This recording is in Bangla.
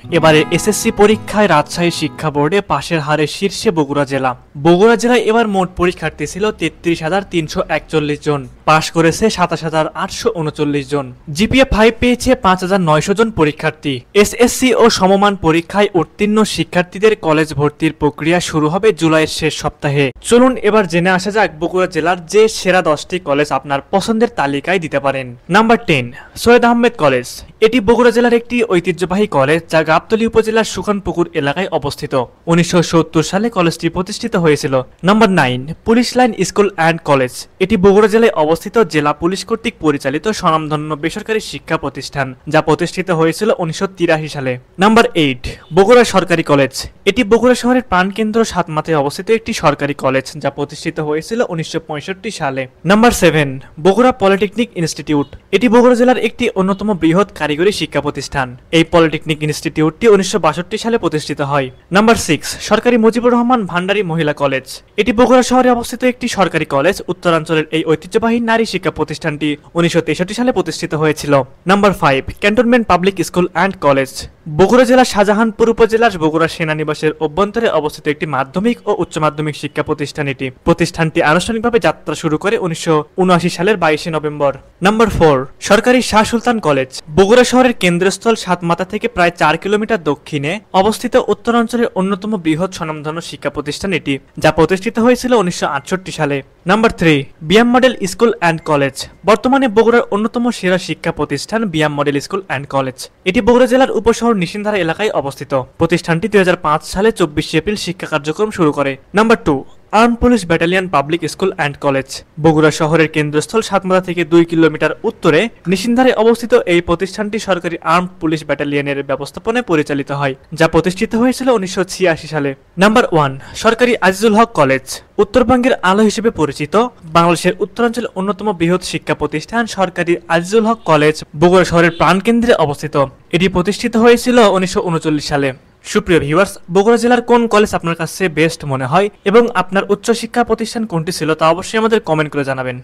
এবারে এসএসসি পরীক্ষায় রাজশাহী শিক্ষা বোর্ডে পাশের হারে শীর্ষে বগুড়া জেলা। বগুড়া জেলায় এবার মোট পরীক্ষার্থী ছিল ৩৩,৩৪১ জন, পাশ করেছে ২৭,৮৩৯ জন। জিপিএ 5 পেয়েছে ৫,৯০০ জন পরীক্ষার্থী। এসএসসি ও সমমান পরীক্ষায় উত্তীর্ণ শিক্ষার্থীদের কলেজ ভর্তির প্রক্রিয়া শুরু হবে জুলাইয়ের শেষ সপ্তাহে। চলুন এবার জেনে আসা যাক বগুড়া জেলার যে সেরা 10টি কলেজ আপনার পছন্দের তালিকায় দিতে পারেন। Number 10, Syed Ahmed college. এটি বগুড়া জেলার একটি ঐতিহ্যবাহী কলেজ যা গাবতলী উপজেলার সুখানপুকুর এলাকায় অবস্থিত। ১৯৭০ সালে কলেজটি প্রতিষ্ঠিত হয়েছিল। Number 9, police line school and college. এটি বগুড়া জেলায় অবস্থিত জেলা পুলিশ কর্তৃক পরিচালিত স্বনামধন্য বেসরকারি শিক্ষা প্রতিষ্ঠান যা প্রতিষ্ঠিত হয়েছিল ১৯৮৩ সালে। নাম্বার 8, বগুড়া সরকারি কলেজ। এটি বগুড়া শহরের প্রাণকেন্দ্র সাতমাথায় অবস্থিত একটি সরকারি কলেজ যা প্রতিষ্ঠিত হয়েছিল ১৯৬৫ সালে। Number 7, Bogura polytechnic institute. এটি বগুড়া জেলার একটি অন্যতম বৃহৎ কারিগরি শিক্ষা প্রতিষ্ঠান। এই পলিটেকনিক ইনস্টিটিউটটি ১৯৬২ সালে প্রতিষ্ঠিত হয়। নাম্বার 6, সরকারি মুজিবুর রহমান ভান্ডারী মহিলা কলেজ। এটি বগুড়া শহরে অবস্থিত একটি সরকারি কলেজ। উত্তরাঞ্চলের এই ঐতিহ্যবাহী নারী শিক্ষা প্রতিষ্ঠানটি ১৯৬৩ সালে প্রতিষ্ঠিত হয়েছিল। Number 5, cantonment public school and college. Bogura জেলার শাহজাহানপুর উপজেলার বগুড়া সেনানিবাসের অভ্যন্তরে অবস্থিত একটি মাধ্যমিক ও উচ্চ মাধ্যমিক শিক্ষা প্রতিষ্ঠান। এটি প্রতিষ্ঠানটি আনুষ্ঠানিকভাবে যাত্রা শুরু করে ১৯৭৯ সালের ২২ নভেম্বর। নাম্বার 4, সরকারি শাহ সুলতান কলেজ। বগুড়া শহরের কেন্দ্রস্থল সাতমাথা থেকে প্রায় ৪ কিলোমিটার দক্ষিণে অবস্থিত উত্তরাঞ্চলের অন্যতম বৃহৎ স্বনামধন্য শিক্ষা প্রতিষ্ঠান এটি, যা প্রতিষ্ঠিত হয়েছিল ১৯৬৮ সালে। Number 3, BIAM model school and college. বর্তমানে বগুড়ার অন্যতম সেরা শিক্ষা প্রতিষ্ঠান BIAM model school and college. এটি বগুড়া জেলার উপশহর নিশিন্ধারা এলাকায় অবস্থিত। প্রতিষ্ঠানটি ২০০৫ সালে ২৪ এপ্রিল শিক্ষা কার্যক্রম শুরু করে। Number 2, arm police battalion public school and college. Bogura শহরের কেন্দ্রস্থল সাতমাথা থেকে 2 কিলোমিটার উত্তরে নিশিন্ধারে অবস্থিত এই প্রতিষ্ঠানটি সরকারি আর্ম পুলিশ ব্যাটালিয়নের ব্যবস্থাপনায় পরিচালিত হয়, যা প্রতিষ্ঠিত হয়েছিল ১৯৮৬ সালে। নাম্বার 1, সরকারি আজিজুল হক কলেজ। উত্তরবঙ্গের আলো হিসেবে পরিচিত বাংলাদেশের উত্তরাঞ্চলের অন্যতম বৃহৎ শিক্ষা প্রতিষ্ঠান সরকারি আজিজুল হক কলেজ বগুড়া শহরের প্রাণকেন্দ্রে অবস্থিত। এটি প্রতিষ্ঠিত হয়েছিল ১৯৩৯ সালে। সুপ্রিয় ভিউয়ার্স, বগুড়া জেলার কোন কলেজ আপনার কাছে বেস্ট মনে হয় এবং আপনার উচ্চশিক্ষা প্রতিষ্ঠান কোনটি ছিল তা অবশ্যই আমাদের কমেন্ট করে জানাবেন।